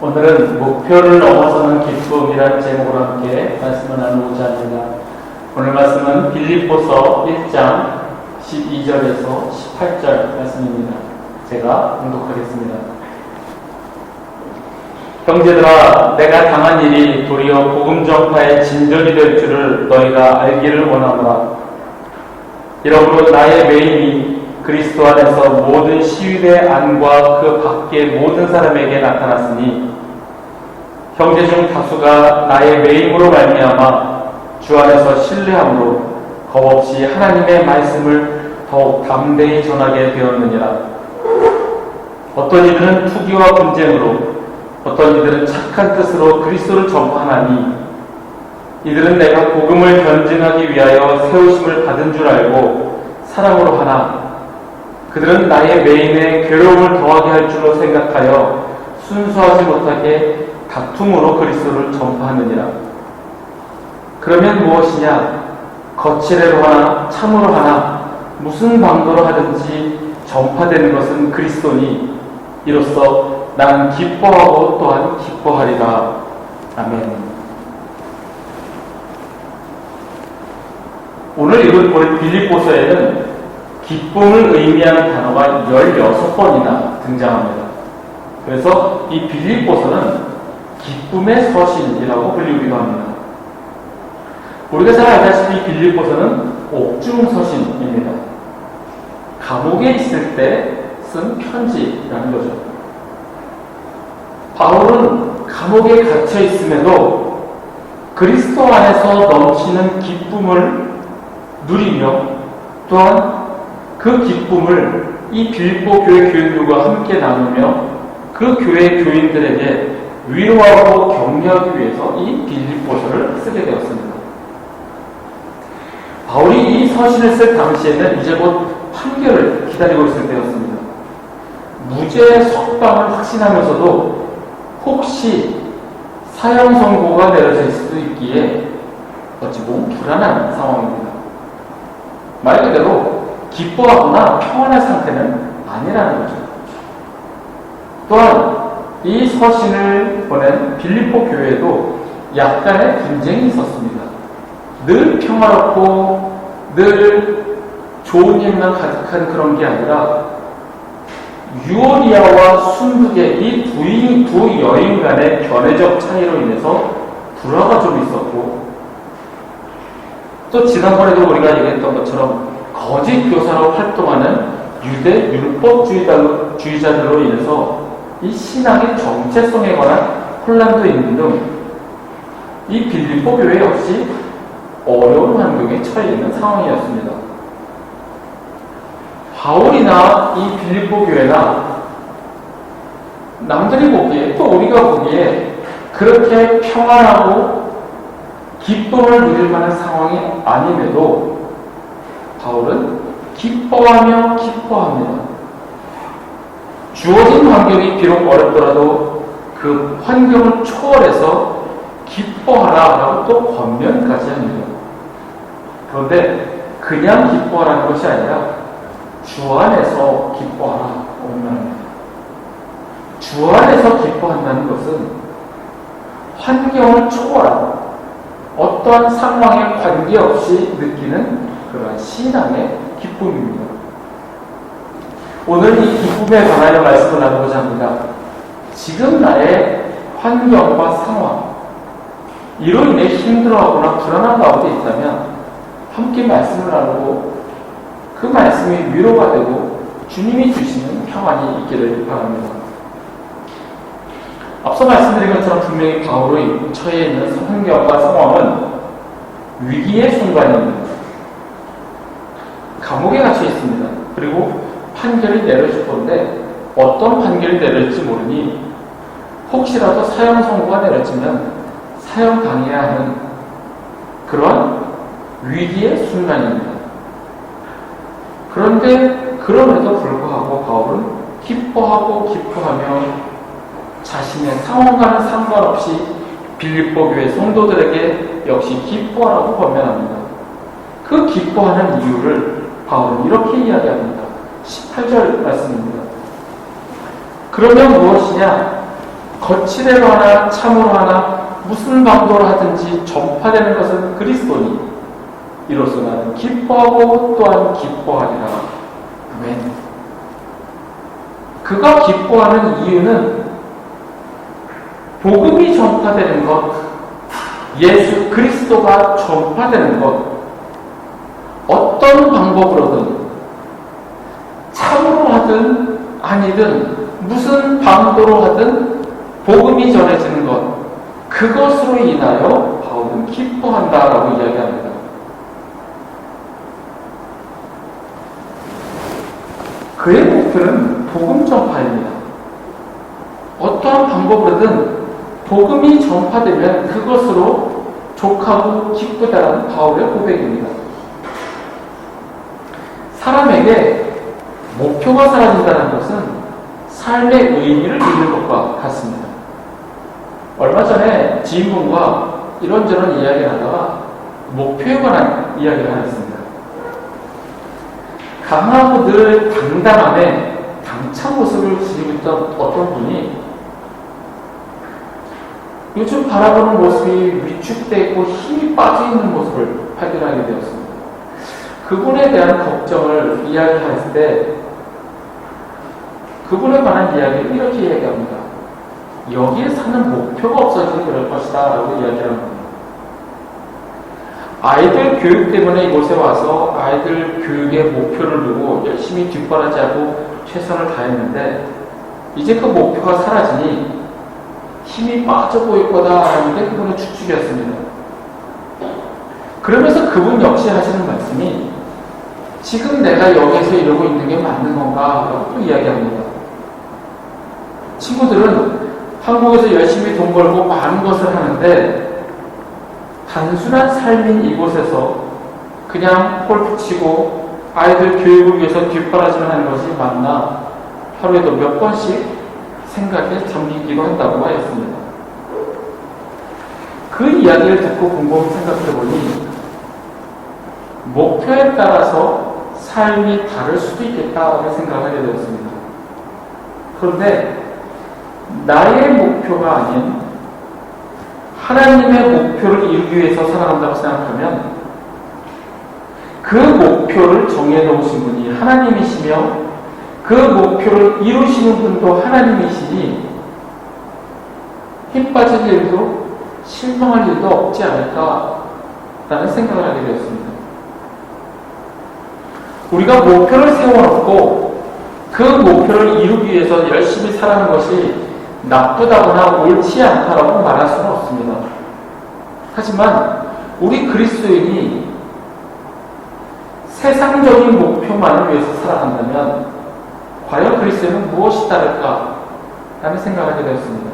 오늘은 목표를 넘어서는 기쁨이라는 제목으로 함께 말씀을 나누고자 합니다. 오늘 말씀은 빌립보서 1장 12절에서 18절 말씀입니다. 제가 봉독하겠습니다. 형제들아, 내가 당한 일이 도리어 복음 전파의 진전이 될 줄을 너희가 알기를 원하노라. 이러므로 나의 매임이 그리스도 안에서 모든 시위대 안과 그 밖의 모든 사람에게 나타났으니 형제 중 다수가 나의 매임으로 말미암아 주 안에서 신뢰함으로 겁없이 하나님의 말씀을 더욱 담대히 전하게 되었느니라. 어떤 이들은 투기와 분쟁으로, 어떤 이들은 착한 뜻으로 그리스도를 전파하나니 이들은 내가 복음을 변증하기 위하여 세우심을 받은 줄 알고 사랑으로 하나 그들은 나의 매임에 괴로움을 더하게 할 줄로 생각하여 순수하지 못하게 다툼으로 그리스도를 전파하느니라. 그러면 무엇이냐? 거칠애로 하나 참으로 하나 무슨 방도로 하든지 전파되는 것은 그리스도니 이로써 나는 기뻐하고 또한 기뻐하리라. 아멘. 오늘 읽은 빌립보서에는 기쁨을 의미하는 단어가 16번이나 등장합니다. 그래서 이 빌립보서는 기쁨의 서신이라고 불리기도 합니다. 우리가 잘 알다시피 빌립보서는 옥중 서신입니다. 감옥에 있을 때 쓴 편지라는 거죠. 바울은 감옥에 갇혀 있음에도 그리스도 안에서 넘치는 기쁨을 누리며 또한 그 기쁨을 이 빌립보 교회 교인들과 함께 나누며 그 교회 교인들에게 위로하고 격려하기 위해서 이 빌립보서를 쓰게 되었습니다. 바울이 이 서신을 쓸 당시에는 이제 곧 판결을 기다리고 있을 때였습니다. 무죄 석방을 확신하면서도 혹시 사형 선고가 내려질 수도 있기에 어찌 보면 불안한 상황입니다. 말 그대로 기뻐하거나 평안한 상태는 아니라는 거죠. 또한 이 서신을 보낸 빌립보 교회에도 약간의 분쟁이 있었습니다. 늘 평화롭고 늘 좋은 일만 가득한 그런 게 아니라 유오디아와 순두계 이 두 여인 간의 견해적 차이로 인해서 불화가 좀 있었고 또 지난번에도 우리가 얘기했던 것처럼 거짓 교사로 활동하는 유대 율법주의자들로 인해서 이 신앙의 정체성에 관한 혼란도 있는 등 이 빌립보 교회 역시 어려운 환경에 처해 있는 상황이었습니다. 바울이나 이 빌립보 교회나 남들이 보기에 또 우리가 보기에 그렇게 평안하고 기쁨을 누릴 만한 상황이 아님에도 바울은 기뻐하며 기뻐합니다. 주어진 환경이 비록 어렵더라도 그 환경을 초월해서 기뻐하라라고 또 권면까지 합니다. 그런데 그냥 기뻐하라는 것이 아니라 주 안에서 기뻐하라 권면합니다. 주 안에서 기뻐한다는 것은 환경을 초월한 어떠한 상황에 관계없이 느끼는 그러한 신앙의 기쁨입니다. 오늘 이 기쁨에 관하여 말씀을 나누고자 합니다. 지금 나의 환경과 상황, 이로 인해 힘들어하거나 불안한 가운데 있다면 함께 말씀을 나누고 그 말씀이 위로가 되고 주님이 주시는 평안이 있기를 바랍니다. 앞서 말씀드린 것처럼 분명히 바울의 처해 있는 환경과 상황은 위기의 순간입니다. 감옥에 갇혀 있습니다. 그리고 판결이 내려질 건데 어떤 판결이 내려질지 모르니 혹시라도 사형 선고가 내려지면 사형 당해야 하는 그러한 위기의 순간입니다. 그런데 그럼에도 불구하고 바울은 기뻐하고 기뻐하며 자신의 상황과는 상관없이 빌립보 교회 성도들에게 역시 기뻐하라고 권면합니다. 그 기뻐하는 이유를 바울은 이렇게 이야기합니다. 18절 말씀입니다. 그러면 무엇이냐? 거칠애로 하나 참으로 하나 무슨 방도로 하든지 전파되는 것은 그리스도니 이로써 나는 기뻐하고 또한 기뻐하리라. 아멘. 그가 기뻐하는 이유는 복음이 전파되는 것, 예수 그리스도가 전파되는 것, 어떤 방법으로든 참으로 하든 아니든 무슨 방도로 하든 복음이 전해지는 것, 그것으로 인하여 바울은 기뻐한다라고 이야기합니다. 그의 목표는 복음 전파입니다. 어떠한 방법으로든 복음이 전파되면 그것으로 족하고 기쁘다라는 바울의 고백입니다. 사람에게 목표가 사라진다는 것은 삶의 의미를 잃는 것과 같습니다. 얼마 전에 지인분과 이런저런 이야기를 하다가 목표에 관한 이야기를 하였습니다. 강하고 늘 당당함에 당찬 모습을 지니고 있던 어떤 분이 요즘 바라보는 모습이 위축되어 있고 힘이 빠져있는 모습을 발견하게 되었습니다. 그분에 대한 걱정을 이야기했을 때 그분에 관한 이야기를 이렇게 이야기합니다. 여기에 사는 목표가 없어지는 그럴 것이다 라고 이야기하는 겁니다. 아이들 교육 때문에 이곳에 와서 아이들 교육의 목표를 두고 열심히 뒷바라지하고 최선을 다했는데 이제 그 목표가 사라지니 힘이 빠져 보일 거다라는 게 그분의 추측이었습니다. 그러면서 그분 역시 하시는 말씀이 지금 내가 여기에서 이러고 있는 게 맞는 건가? 라고 또 이야기합니다. 친구들은 한국에서 열심히 돈 벌고 많은 것을 하는데 단순한 삶인 이곳에서 그냥 골프 치고 아이들 교육을 위해서 뒷바라지를 하는 것이 맞나? 하루에도 몇 번씩 생각에 잠기기도 한다고 하였습니다. 그 이야기를 듣고 곰곰이 생각해보니 목표에 따라서 삶이 다를 수도 있겠다고 생각하게 되었습니다. 그런데 나의 목표가 아닌 하나님의 목표를 이루기 위해서 살아간다고 생각하면 그 목표를 정해놓으신 분이 하나님이시며 그 목표를 이루시는 분도 하나님이시니 힘 빠질 일도 실망할 일도 없지 않을까라는 생각을 하게 되었습니다. 우리가 목표를 세워놓고 그 목표를 이루기 위해서 열심히 살아가는 것이 나쁘다거나 옳지 않다라고 말할 수는 없습니다. 하지만 우리 그리스도인이 세상적인 목표만을 위해서 살아간다면 과연 그리스도인은 무엇이 다를까? 라는 생각을 하게 되었습니다.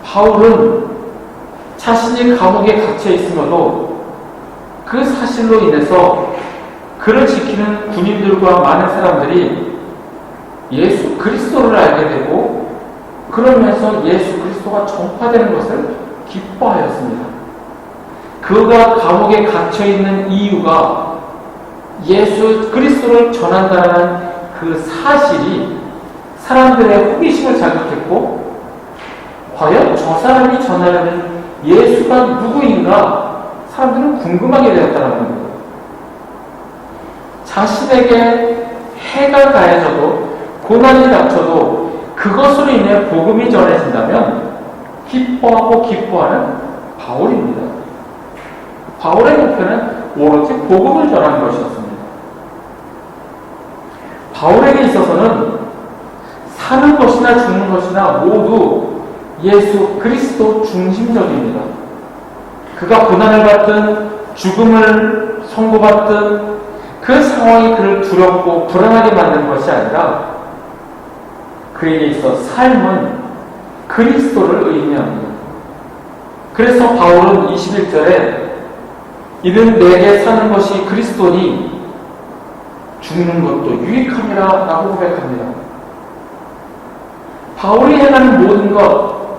바울은 자신이 감옥에 갇혀 있음에도 그 사실로 인해서 그를 지키는 군인들과 많은 사람들이 예수 그리스도를 알게 되고 그러면서 예수 그리스도가 전파되는 것을 기뻐하였습니다. 그가 감옥에 갇혀있는 이유가 예수 그리스도를 전한다는 그 사실이 사람들의 호기심을 자극했고 과연 저 사람이 전하는 예수가 누구인가 사람들은 궁금하게 되었다는 겁니다. 자신에게 해가 가해져도 고난이 닥쳐도 그것으로 인해 복음이 전해진다면 기뻐하고 기뻐하는 바울입니다. 바울의 목표는 오로지 복음을 전하는 것이었습니다. 바울에게 있어서는 사는 것이나 죽는 것이나 모두 예수 그리스도 중심적입니다. 그가 고난을 받든 죽음을 선고받든 그 상황이 그를 두렵고 불안하게 만드는 것이 아니라 그에게 있어 삶은 그리스도를 의미합니다. 그래서 바울은 21절에 이는 내게 사는 것이 그리스도니 죽는 것도 유익함이라 라고 고백합니다. 바울이 행하는 모든 것,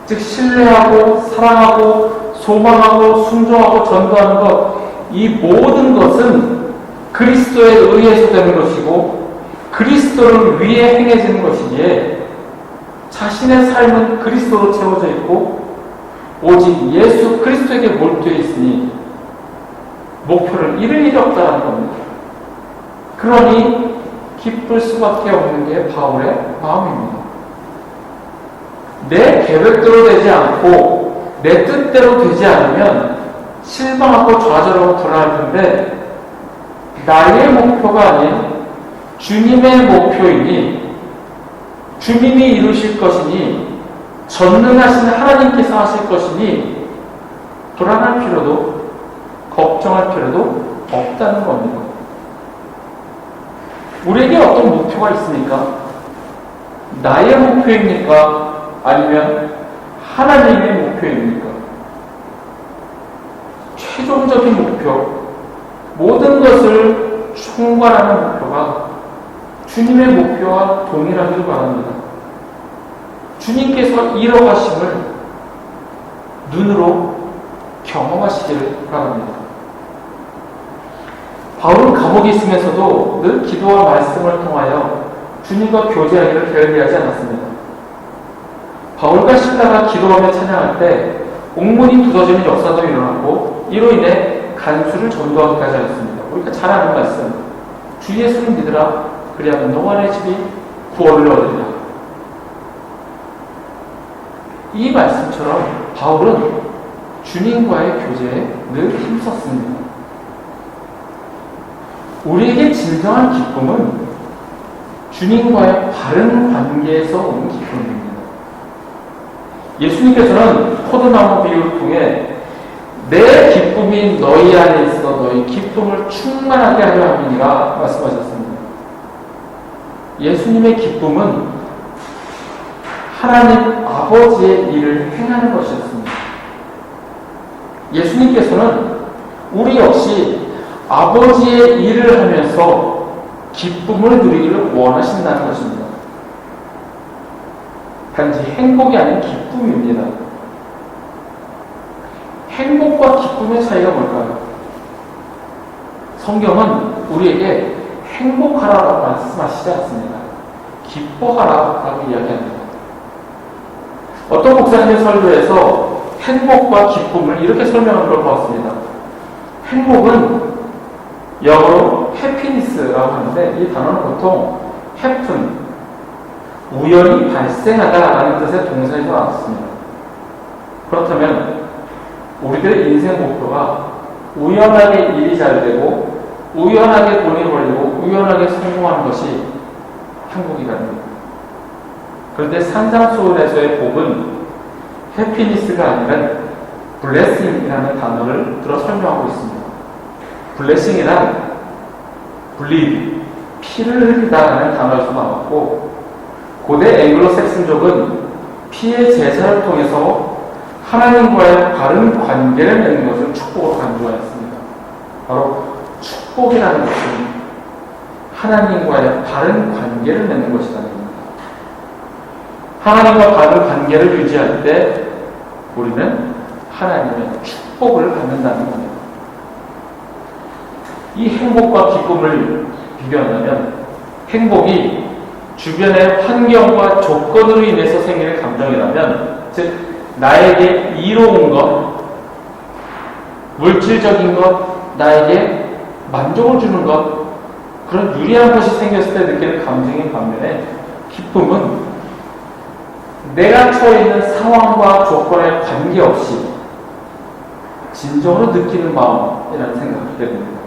즉 신뢰하고 사랑하고 소망하고 순종하고 전도하는 것, 이 모든 것은 그리스도에 의해서 되는 것이고 그 그리스도를 위해 행해지는 것이기에 자신의 삶은 그리스도로 채워져 있고 오직 예수 그리스도에게 몰두해 있으니 목표를 잃을 일이 없다는 겁니다. 그러니 기쁠 수밖에 없는 게 바울의 마음입니다. 내 계획대로 되지 않고 내 뜻대로 되지 않으면 실망하고 좌절하고 불안할 텐데 나의 목표가 아닌 주님의 목표이니 주님이 이루실 것이니 전능하신 하나님께서 하실 것이니 불안할 필요도 걱정할 필요도 없다는 겁니다. 우리에게 어떤 목표가 있습니까? 나의 목표입니까? 아니면 하나님의 목표입니까? 최종적인 목표, 모든 것을 총괄하는 목표가 주님의 목표와 동일하기를 바랍니다. 주님께서 이뤄가심을 눈으로 경험하시기를 바랍니다. 바울은 감옥에 있으면서도 늘 기도와 말씀을 통하여 주님과 교제하기를 게을리하지 않았습니다. 바울과 실라가 기도하며 찬양할 때 옥문이 두드러지는 역사도 일어났고 이로 인해 간수를 전도하기까지 하였습니다. 우리가 잘 아는 말씀, 주 예수를 믿으라 그리하면 너만의 집이 구원을 얻으리라. 이 말씀처럼 바울은 주님과의 교제에 늘 힘썼습니다. 우리에게 진정한 기쁨은 주님과의 바른 관계에서 오는 기쁨입니다. 예수님께서는 포도나무 비유를 통해 내 기쁨이 너희 안에 있어 너희 기쁨을 충만하게 하려 함이니라 말씀하셨습니다. 예수님의 기쁨은 하나님 아버지의 일을 행하는 것이었습니다. 예수님께서는 우리 역시 아버지의 일을 하면서 기쁨을 누리기를 원하신다는 것입니다. 단지 행복이 아닌 기쁨입니다. 행복과 기쁨의 차이가 뭘까요? 성경은 우리에게 행복하라고 말씀하시지 않습니다. 기뻐하라고 이야기합니다. 어떤 목사님의 설교에서 행복과 기쁨을 이렇게 설명한 걸 보았습니다. 행복은 영어로 해피니스라고 하는데 이 단어는 보통 happen, 우연히 발생하다라는 뜻의 동사에서 나왔습니다. 그렇다면 우리들의 인생 목표가 우연하게 일이 잘 되고 우연하게 돈이 벌리고 우연하게 성공하는 것이 행복이랍니다. 그런데 산상수훈에서의 복은 해피니스가 아니라 블레싱이라는 단어를 들어 설명하고 있습니다. 블레싱이란 bleed, 피를 흘리다라는 단어에서 나왔고 고대 앵글로색슨족은 피의 제사를 통해서 하나님과의 바른 관계를 맺는 것을 축복으로 간주하였습니다. 바로 축복이라는 것은 하나님과의 바른 관계를 맺는 것이라는 겁니다. 하나님과 바른 관계를 유지할 때 우리는 하나님의 축복을 받는다는 겁니다. 이 행복과 기쁨을 비교한다면 행복이 주변의 환경과 조건으로 인해서 생기는 감정이라면 즉 나에게 이로운 것, 물질적인 것, 나에게 만족을 주는 것 그런 유리한 것이 생겼을 때 느끼는 감정인 반면에 기쁨은 내가 처해 있는 상황과 조건에 관계없이 진정으로 느끼는 마음이라는 생각이 됩니다.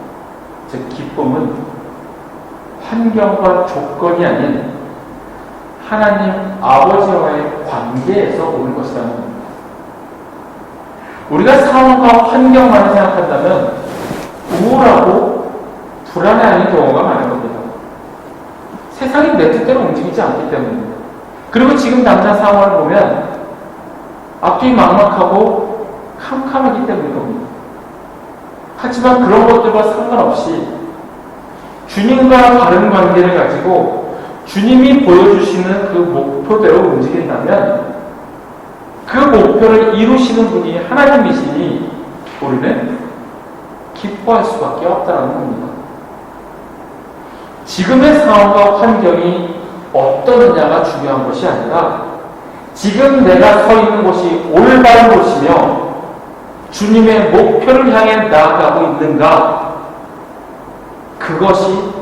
즉 기쁨은 환경과 조건이 아닌 하나님 아버지와의 관계에서 오는 것이라는 겁니다. 우리가 상황과 환경만을 생각한다면 우울하고 불안해하는 경우가 많은 겁니다. 세상이 내 뜻대로 움직이지 않기 때문입니다. 그리고 지금 당장 상황을 보면 앞뒤 막막하고 캄캄하기 때문인 겁니다. 하지만 그런 것들과 상관없이 주님과 바른 관계를 가지고 주님이 보여주시는 그 목표대로 움직인다면 그 목표를 이루시는 분이 하나님이시니 우리는 기뻐할 수밖에 없다는 겁니다. 지금의 상황과 환경이 어떠느냐가 중요한 것이 아니라 지금 내가 서 있는 곳이 올바른 곳이며 주님의 목표를 향해 나아가고 있는가, 그것이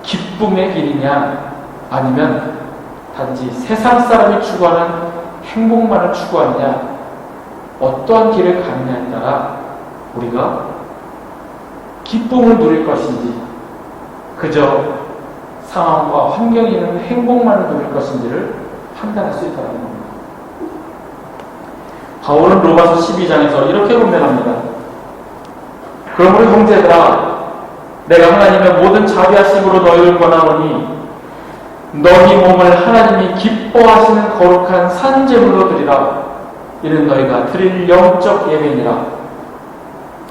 기쁨의 길이냐 아니면 단지 세상 사람이 추구하는 행복만을 추구하느냐, 어떠한 길을 가느냐에 따라 우리가 기쁨을 누릴 것인지 그저 상황과 환경이 있는 행복만을 누릴 것인지를 판단할 수 있다는 겁니다. 바울은 로마서 12장에서 이렇게 분명합니다. 그러므로 형제들아, 내가 하나님의 모든 자비하심으로 너희를 권하노니 너희 몸을 하나님이 기뻐하시는 거룩한 산제물로 드리라. 이는 너희가 드릴 영적 예배니라.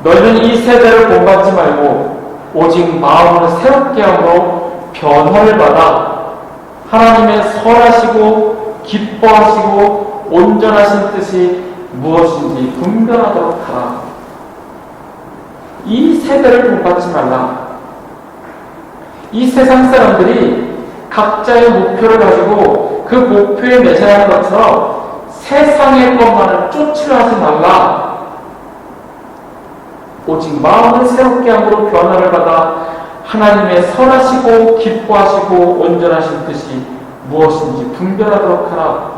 너희는 이 세대를 본받지 말고 오직 마음을 새롭게 함으로 변화를 받아 하나님의 선하시고 기뻐하시고 온전하신 뜻이 무엇인지 분별하도록 하라. 이 세대를 본받지 말라. 이 세상 사람들이 각자의 목표를 가지고 그 목표에 매장하는 것처럼 세상의 것만을 쫓으려 하지 말라. 오직 마음을 새롭게 함으로 변화를 받아 하나님의 선하시고 기뻐하시고 온전하신 뜻이 무엇인지 분별하도록 하라.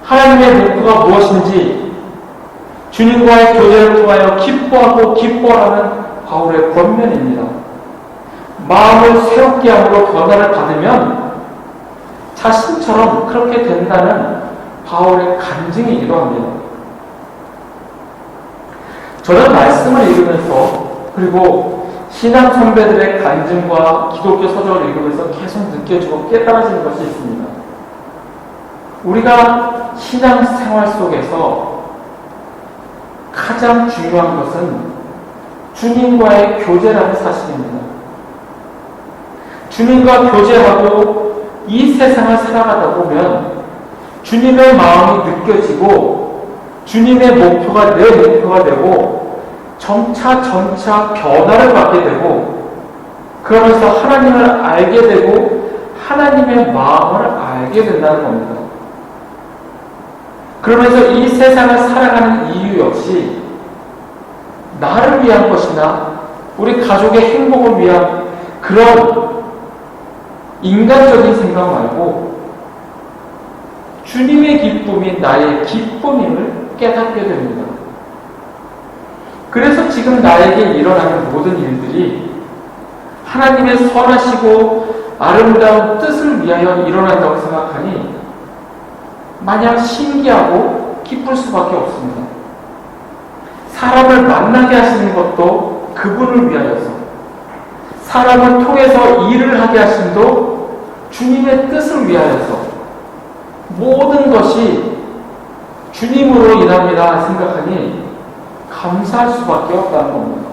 하나님의 목표가 무엇인지 주님과의 교제를 통하여 기뻐하고 기뻐하는 바울의 권면입니다. 마음을 새롭게 함으로 변화를 받으면 자신처럼 그렇게 된다는 바울의 간증이기도 합니다. 저는 말씀을 읽으면서 그리고 신앙 선배들의 간증과 기독교 서적을 읽으면서 계속 느껴지고 깨달아지는 것이 있습니다. 우리가 신앙생활 속에서 가장 중요한 것은 주님과의 교제라는 사실입니다. 주님과 교제하고 이 세상을 살아가다 보면 주님의 마음이 느껴지고 주님의 목표가 내 목표가 되고 점차 변화를 받게 되고 그러면서 하나님을 알게 되고 하나님의 마음을 알게 된다는 겁니다. 그러면서 이 세상을 살아가는 이유 역시 나를 위한 것이나 우리 가족의 행복을 위한 그런 인간적인 생각 말고 주님의 기쁨이 나의 기쁨임을 깨닫게 됩니다. 그래서 지금 나에게 일어나는 모든 일들이 하나님의 선하시고 아름다운 뜻을 위하여 일어난다고 생각하니 마냥 신기하고 기쁠 수밖에 없습니다. 사람을 만나게 하시는 것도 그분을 위하여서, 사람을 통해서 일을 하게 하심도 주님의 뜻을 위하여서, 모든 것이 주님으로 인합니다 생각하니 감사할 수밖에 없다는 겁니다.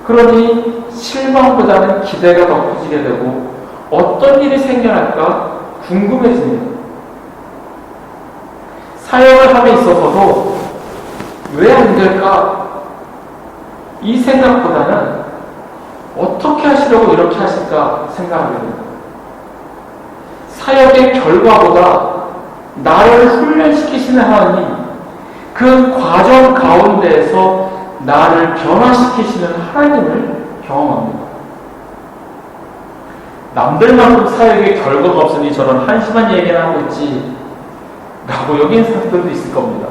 그러니 실망보다는 기대가 더 커지게 되고 어떤 일이 생겨날까 궁금해집니다. 사역을 함에 있어서도 왜 안 될까? 이 생각보다는 어떻게 하시려고 이렇게 하실까 생각하게 됩니다. 사역의 결과보다 나를 훈련시키시는 하나님, 그 과정 가운데에서 나를 변화시키시는 하나님을 경험합니다. 남들만큼 사역의 결과가 없으니 저런 한심한 얘기를 하고 있지 라고 여기는 사람들도 있을 겁니다.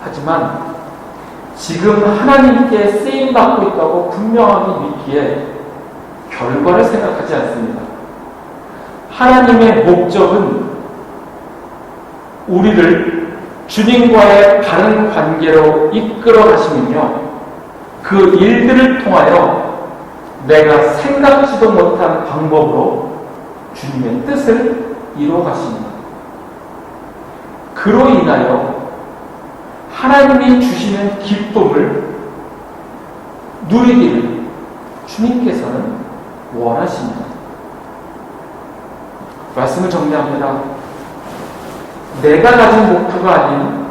하지만 지금 하나님께 쓰임받고 있다고 분명하게 믿기에 결과를 생각하지 않습니다. 하나님의 목적은 우리를 주님과의 바른 관계로 이끌어 가시면요, 그 일들을 통하여 내가 생각지도 못한 방법으로 주님의 뜻을 이루어 가십니다. 그로 인하여 하나님이 주시는 기쁨을 누리기를 주님께서는 원하십니다. 말씀을 정리합니다. 내가 가진 목표가 아닌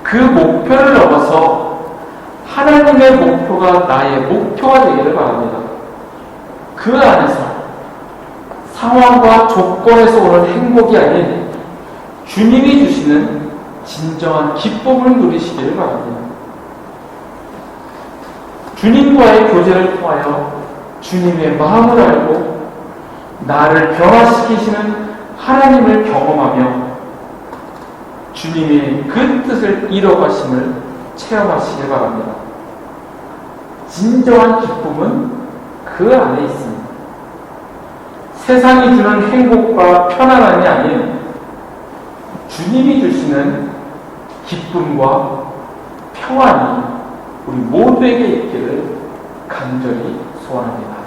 그 목표를 넘어서 하나님의 목표가 나의 목표가 되기를 바랍니다. 그 안에서 상황과 조건에서 오는 행복이 아닌 주님이 주시는 진정한 기쁨을 누리시기를 바랍니다. 주님과의 교제를 통하여 주님의 마음을 알고 나를 변화시키시는 하나님을 경험하며 주님이 그 뜻을 이뤄가심을 체험하시길 바랍니다. 진정한 기쁨은 그 안에 있습니다. 세상이 주는 행복과 편안함이 아닌 주님이 주시는 기쁨과 평안이 우리 모두에게 있기를 간절히 소원합니다.